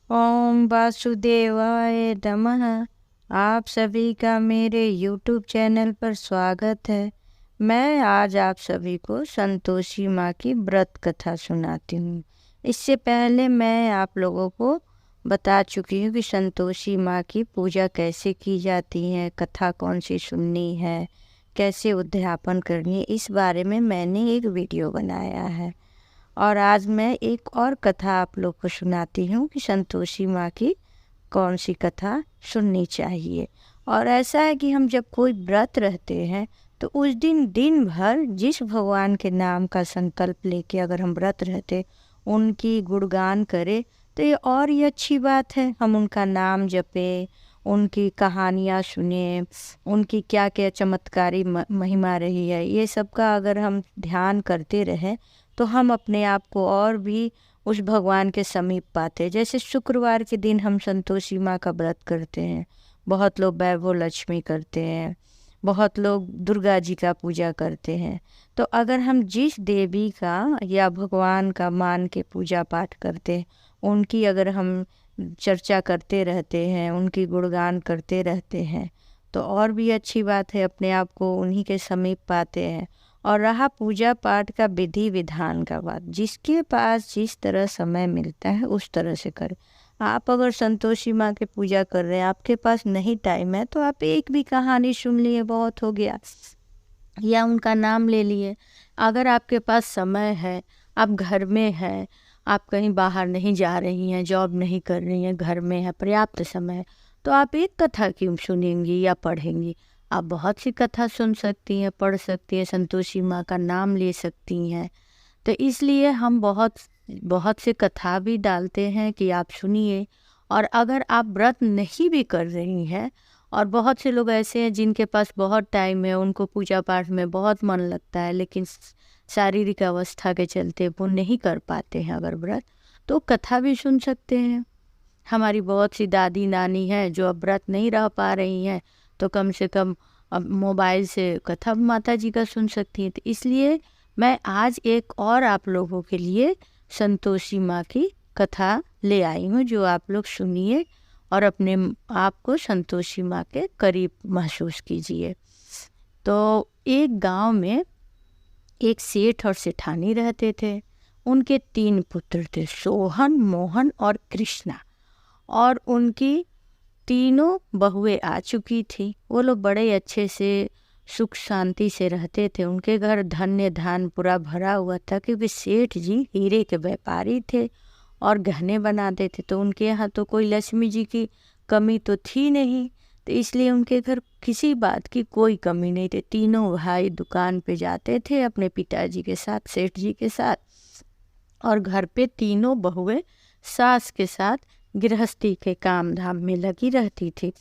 ओम वासुदेवाय नमः। आप सभी का मेरे YouTube चैनल पर स्वागत है। मैं आज आप सभी को संतोषी माँ की व्रत कथा सुनाती हूँ। इससे पहले मैं आप लोगों को बता चुकी हूँ कि संतोषी माँ की पूजा कैसे की जाती है, कथा कौन सी सुननी है, कैसे उद्यापन करनी है। इस बारे में मैंने एक वीडियो बनाया है और आज मैं एक और कथा आप लोग को सुनाती हूँ कि संतोषी माँ की कौन सी कथा सुननी चाहिए। और ऐसा है कि हम जब कोई व्रत रहते हैं तो उस दिन दिन भर जिस भगवान के नाम का संकल्प लेके अगर हम व्रत रहते, उनकी गुणगान करें तो ये और ही अच्छी बात है। हम उनका नाम जपें, उनकी कहानियाँ सुने, उनकी क्या क्या चमत्कारी महिमा रही है, ये सब का अगर हम ध्यान करते रहें तो हम अपने आप को और भी उस भगवान के समीप पाते हैं। जैसे शुक्रवार के दिन हम संतोषी माँ का व्रत करते हैं, बहुत लोग वैभव लक्ष्मी करते हैं, बहुत लोग दुर्गा जी का पूजा करते हैं। तो अगर हम जिस देवी का या भगवान का मान के पूजा पाठ करते हैं, उनकी अगर हम चर्चा करते रहते हैं, उनकी गुणगान करते रहते हैं, तो और भी अच्छी बात है, अपने आप को उन्हीं के समीप पाते हैं। और रहा पूजा पाठ का विधि विधान का बात, जिसके पास जिस तरह समय मिलता है उस तरह से करें। आप अगर संतोषी माँ की पूजा कर रहे हैं, आपके पास नहीं टाइम है, तो आप एक भी कहानी सुन लिए बहुत हो गया, या उनका नाम ले लिए। अगर आपके पास समय है, आप घर में हैं, आप कहीं बाहर नहीं जा रही हैं, जॉब नहीं कर रही हैं, घर में है, पर्याप्त समय है, तो आप एक कथा क्यों सुनेंगी या पढ़ेंगी। आप बहुत सी कथा सुन सकती हैं, पढ़ सकती हैं, संतोषी माँ का नाम ले सकती हैं। तो इसलिए हम बहुत बहुत से कथा भी डालते हैं कि आप सुनिए। और अगर आप व्रत नहीं भी कर रही हैं, और बहुत से लोग ऐसे हैं जिनके पास बहुत टाइम है, उनको पूजा पाठ में बहुत मन लगता है, लेकिन शारीरिक अवस्था के चलते वो नहीं कर पाते हैं अगर व्रत, तो कथा भी सुन सकते हैं। हमारी बहुत सी दादी नानी हैं जो अब व्रत नहीं रह पा रही हैं, तो कम से कम अब मोबाइल से कथा माता जी का सुन सकती हैं। तो इसलिए मैं आज एक और आप लोगों के लिए संतोषी माँ की कथा ले आई हूँ, जो आप लोग सुनिए और अपने आप को संतोषी माँ के करीब महसूस कीजिए। तो एक गांव में एक सेठ और सेठानी रहते थे। उनके 3 पुत्र थे, सोहन, मोहन और कृष्णा। और उनकी तीनों बहुएं आ चुकी थी। वो लोग बड़े अच्छे से सुख शांति से रहते थे। उनके घर धन्य धान पूरा भरा हुआ था, क्योंकि सेठ जी हीरे के व्यापारी थे और गहने बनाते थे। तो उनके यहाँ तो कोई लक्ष्मी जी की कमी तो थी नहीं, तो इसलिए उनके घर किसी बात की कोई कमी नहीं थी। तीनों भाई दुकान पे जाते थे अपने पिताजी के साथ, सेठ जी के साथ, और घर पे तीनों बहुएं सास के साथ गृहस्थी के काम धाम में लगी रहती थी।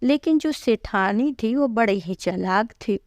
लेकिन जो सेठानी थी वो बड़ी ही चालाक थी।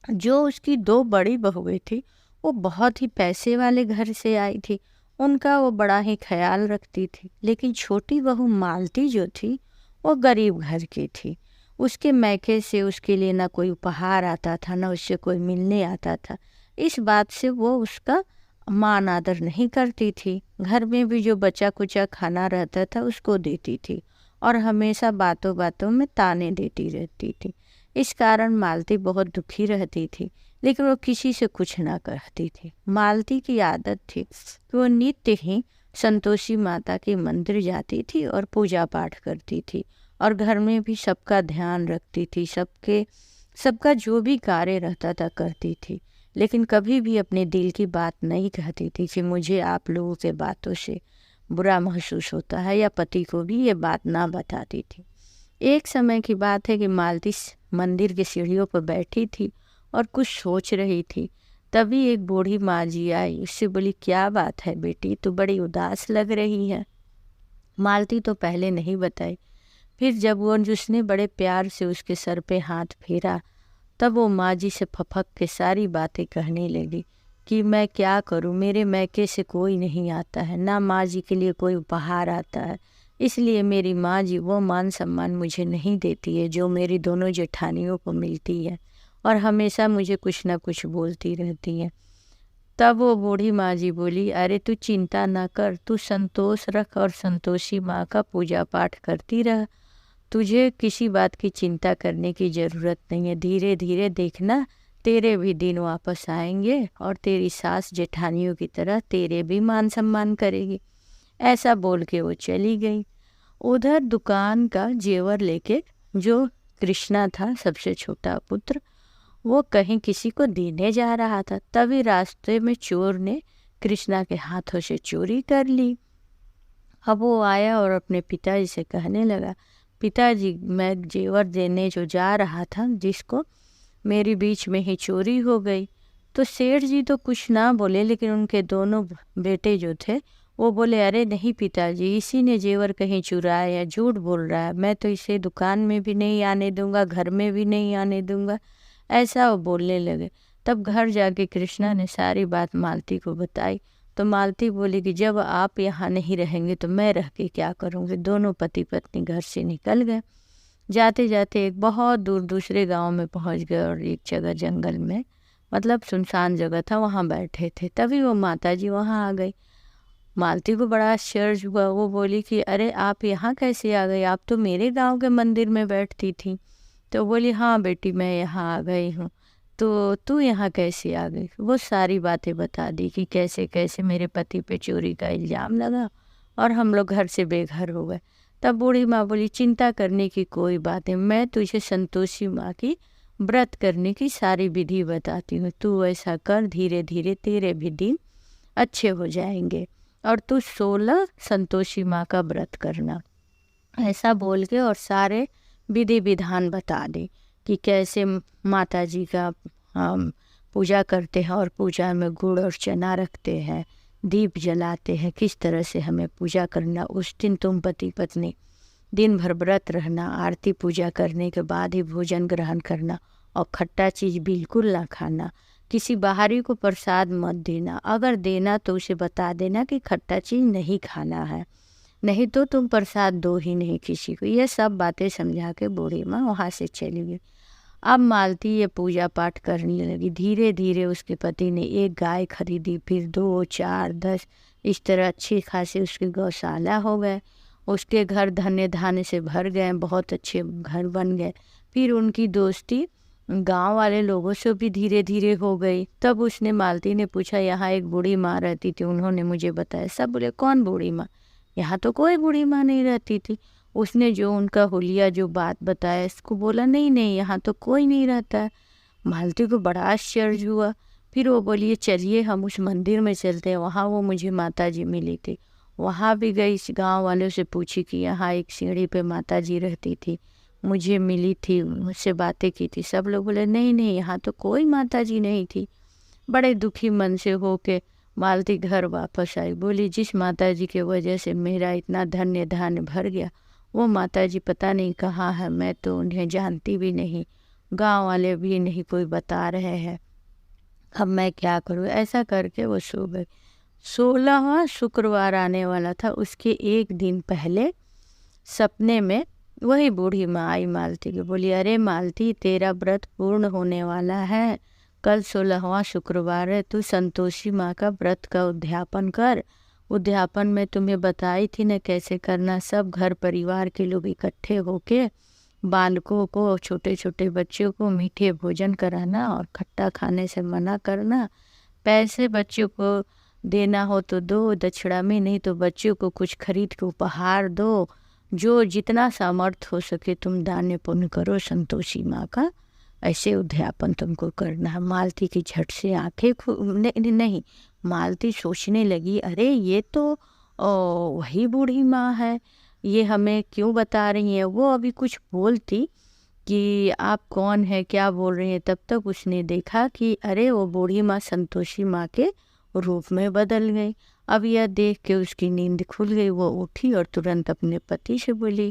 जो उसकी 2 बड़ी बहुएं थी, वो बहुत ही पैसे वाले घर से आई थी, उनका वो बड़ा ही ख्याल रखती थी। लेकिन छोटी बहू मालती जो थी, वो गरीब घर की थी। उसके मैके से उसके लिए ना कोई उपहार आता था, ना उससे कोई मिलने आता था। इस बात से वो उसका मान आदर नहीं करती थी। घर में भी जो बचा कुचा खाना रहता था उसको देती थी, और हमेशा बातों बातों में ताने देती रहती थी। इस कारण मालती बहुत दुखी रहती थी, लेकिन वो किसी से कुछ ना कहती थी। मालती की आदत थी कि वो नित्य ही संतोषी माता के मंदिर जाती थी और पूजा पाठ करती थी, और घर में भी सबका ध्यान रखती थी, सबका जो भी कार्य रहता था करती थी। लेकिन कभी भी अपने दिल की बात नहीं कहती थी कि मुझे आप लोगों के बातों से बुरा महसूस होता है, या पति को भी ये बात ना बताती थी। एक समय की बात है कि मालती मंदिर की सीढ़ियों पर बैठी थी और कुछ सोच रही थी। तभी एक बूढ़ी माँ जी आई। उससे बोली, क्या बात है बेटी, तू बड़ी उदास लग रही है। मालती तो पहले नहीं बताई। फिर जब वो उसने बड़े प्यार से उसके सर पे हाथ फेरा, तब वो माँ जी से फपक के सारी बातें कहने लगी कि मैं क्या करूँ, मेरे मैके से कोई नहीं आता है, ना माँ जी के लिए कोई उपहार आता है, इसलिए मेरी माँ जी वो मान सम्मान मुझे नहीं देती है जो मेरी दोनों जेठानियों को मिलती है, और हमेशा मुझे कुछ ना कुछ बोलती रहती है। तब वो बूढ़ी माँ जी बोली, अरे तू चिंता ना कर, तू संतोष रख और संतोषी माँ का पूजा पाठ करती रह। तुझे किसी बात की चिंता करने की ज़रूरत नहीं है। धीरे धीरे देखना, तेरे भी दिन वापस आएंगे और तेरी सास जेठानियों की तरह तेरे भी मान सम्मान करेगी। ऐसा बोल के वो चली गई। उधर दुकान का जेवर लेके जो कृष्णा था, सबसे छोटा पुत्र, वो कहीं किसी को देने जा रहा था। तभी रास्ते में चोर ने कृष्णा के हाथों से चोरी कर ली। अब वो आया और अपने पिताजी से कहने लगा, पिताजी मैं जेवर देने जो जा रहा था जिसको, मेरी बीच में ही चोरी हो गई। तो सेठ जी तो कुछ ना बोले, लेकिन उनके दोनों बेटे जो थे वो बोले, अरे नहीं पिताजी, इसी ने जेवर कहीं चुराया है, झूठ बोल रहा है, मैं तो इसे दुकान में भी नहीं आने दूंगा, घर में भी नहीं आने दूंगा। ऐसा वो बोलने लगे। तब घर जाके कृष्णा ने सारी बात मालती को बताई। तो मालती बोली कि जब आप यहाँ नहीं रहेंगे तो मैं रह के क्या करूँगी। दोनों पति पत्नी घर से निकल गए। जाते जाते एक बहुत दूर दूसरे गांव में पहुंच गए और एक जगह जंगल में, मतलब सुनसान जगह था, वहाँ बैठे थे। तभी वो माता जी वहाँ आ गई। मालती को बड़ा आश्चर्य हुआ। वो बोली कि अरे आप यहाँ कैसे आ गई, आप तो मेरे गांव के मंदिर में बैठती थी। तो बोली, हाँ बेटी मैं यहाँ आ गई हूँ। तो तू यहाँ कैसे आ गई। वो सारी बातें बता दी कि कैसे कैसे मेरे पति पे चोरी का इल्ज़ाम लगा और हम लोग घर से बेघर हो गए। तब बूढ़ी माँ बोली, चिंता करने की कोई बात नहीं, मैं तुझे संतोषी माँ की व्रत करने की सारी विधि बताती हूँ। तू ऐसा कर, धीरे धीरे तेरे भी दिन अच्छे हो जाएंगे और तू 16 संतोषी माँ का व्रत करना। ऐसा बोल के और सारे विधि विधान बता दे कि कैसे माता जी का हम पूजा करते हैं और पूजा में गुड़ और चना रखते हैं, दीप जलाते हैं, किस तरह से हमें पूजा करना। उस दिन तुम पति पत्नी दिन भर व्रत रहना, आरती पूजा करने के बाद ही भोजन ग्रहण करना और खट्टा चीज़ बिल्कुल ना खाना। किसी बाहरी को प्रसाद मत देना, अगर देना तो उसे बता देना कि खट्टा चीज़ नहीं खाना है, नहीं तो तुम प्रसाद दो ही नहीं किसी को। ये सब बातें समझा के बूढ़ी माँ वहाँ से चली गई। अब मालती ये पूजा पाठ करने लगी। धीरे धीरे उसके पति ने एक गाय खरीदी, फिर 2, 4, 10, इस तरह अच्छी खासी उसकी गौशाला हो गए। उसके घर धन्य धान्य से भर गए, बहुत अच्छे घर बन गए। फिर उनकी दोस्ती गांव वाले लोगों से भी धीरे धीरे हो गई। तब उसने मालती ने पूछा, यहाँ एक बूढ़ी माँ रहती थी, उन्होंने मुझे बताया। सब बोले, कौन बूढ़ी माँ, यहाँ तो कोई बूढ़ी माँ नहीं रहती थी। उसने जो उनका हुलिया जो बात बताया, इसको बोला, नहीं नहीं यहाँ तो कोई नहीं रहता है। मालती को बड़ा आश्चर्य हुआ। फिर वो बोलिए, चलिए हम उस मंदिर में चलते हैं, वहाँ वो मुझे माता जी मिली थी। वहाँ भी गई, गांव वालों से पूछी कि यहाँ एक सीढ़ी पे माता जी रहती थी, मुझे मिली थी, मुझसे बातें की थी। सब लोग बोले, नहीं नहीं यहाँ तो कोई माता जी नहीं थी। बड़े दुखी मन से होके मालती घर वापस आई। बोली, जिस माता जी की वजह से मेरा इतना धन्य धान्य भर गया, वो माता जी पता नहीं कहाँ है, मैं तो उन्हें जानती भी नहीं, गांव वाले भी नहीं कोई बता रहे हैं, अब मैं क्या करूँ। ऐसा करके वो सो गई। 16वां शुक्रवार आने वाला था, उसके एक दिन पहले सपने में वही बूढ़ी माँ आई मालती की। बोली, अरे मालती तेरा व्रत पूर्ण होने वाला है, कल 16वां शुक्रवार है, तू संतोषी माँ का व्रत का उद्यापन कर। उद्यापन में तुम्हें बताई थी न कैसे करना। सब घर परिवार के लोग इकट्ठे होके बालकों को, छोटे छोटे बच्चों को मीठे भोजन कराना और खट्टा खाने से मना करना। पैसे बच्चों को देना हो तो दो दक्षिणा में, नहीं तो बच्चों को कुछ खरीद के उपहार दो। जो जितना सामर्थ्य हो सके तुम दान पुण्य करो संतोषी माँ का, ऐसे उद्यापन तुमको करना है। मालती की झट से आंखें नहीं, मालती सोचने लगी, अरे ये तो वही बूढ़ी माँ है, ये हमें क्यों बता रही है। वो अभी कुछ बोलती कि आप कौन है, क्या बोल रही हैं, तब तक उसने देखा कि अरे वो बूढ़ी माँ संतोषी माँ के रूप में बदल गई। अब यह देख के उसकी नींद खुल गई। वो उठी और तुरंत अपने पति से बोली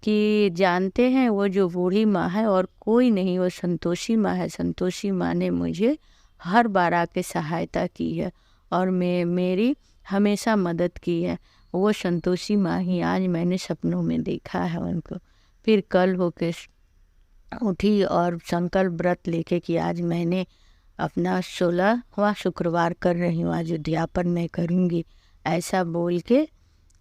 कि जानते हैं वो जो बूढ़ी माँ है और कोई नहीं, वो संतोषी माँ है। संतोषी माँ ने मुझे हर बार आके सहायता की है और मेरी हमेशा मदद की है। वो संतोषी माँ ही आज मैंने सपनों में देखा है उनको। फिर कल होके उठी और संकल्प व्रत लेके कि आज मैंने अपना 16वां शुक्रवार कर रही हूँ, आज उद्यापन मैं करूँगी। ऐसा बोल के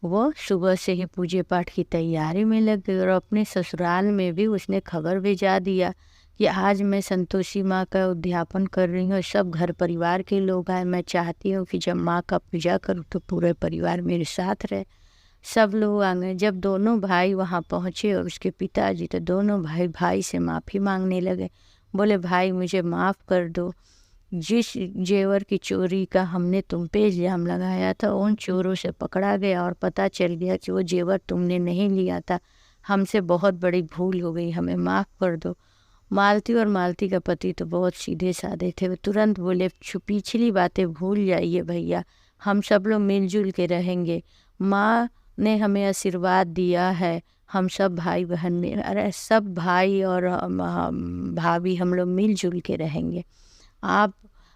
वो सुबह से ही पूजे पाठ की तैयारी में लग गई और अपने ससुराल में भी उसने खबर भिजा दिया कि आज मैं संतोषी माँ का उद्यापन कर रही हूँ, सब घर परिवार के लोग आए। मैं चाहती हूँ कि जब माँ का पूजा करूँ तो पूरे परिवार मेरे साथ रहे। सब लोग आ गए। जब दोनों भाई वहाँ पहुँचे और उसके पिताजी, तो दोनों भाई भाई से माफ़ी मांगने लगे। बोले, भाई मुझे माफ़ कर दो, जिस जेवर की चोरी का हमने तुम पे इल्ज़ाम लगाया था उन चोरों से पकड़ा गया और पता चल गया कि वो जेवर तुमने नहीं लिया था। हमसे बहुत बड़ी भूल हो गई, हमें माफ़ कर दो। मालती और मालती का पति तो बहुत सीधे साधे थे। वो तुरंत बोले, पिछली बातें भूल जाइए भैया, हम सब लोग मिलजुल के रहेंगे। माँ ने हमें आशीर्वाद दिया है, हम सब भाई बहन में, अरे सब भाई और भाभी हम लोग मिलजुल के रहेंगे। आप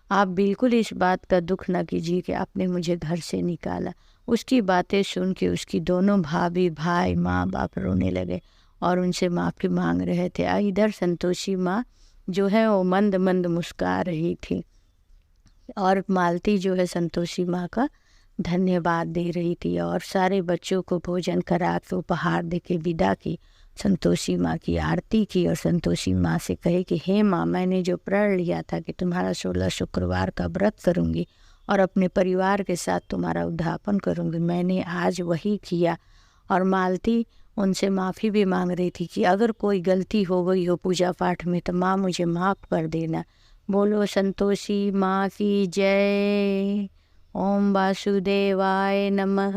आप बिल्कुल इस बात का दुख न कीजिए कि आपने मुझे घर से निकाला। उसकी बातें सुन के उसकी दोनों भाभी भाई माँ बाप रोने लगे और उनसे माफ़ी मांग रहे थे। इधर संतोषी माँ जो है वो मंद मंद मुस्कुरा रही थी और मालती जो है संतोषी माँ का धन्यवाद दे रही थी और सारे बच्चों को भोजन करा के उपहार दे के विदा की। संतोषी माँ की आरती की और संतोषी माँ से कहे कि हे माँ, मैंने जो प्रण लिया था कि तुम्हारा 16 शुक्रवार का व्रत करूँगी और अपने परिवार के साथ तुम्हारा उद्यापन करूँगी, मैंने आज वही किया। और मालती उनसे माफ़ी भी मांग रही थी कि अगर कोई गलती हो गई हो पूजा पाठ में तो माँ मुझे माफ़ कर देना। बोलो संतोषी माँ की जय। ओम वासुदेवाय नमः।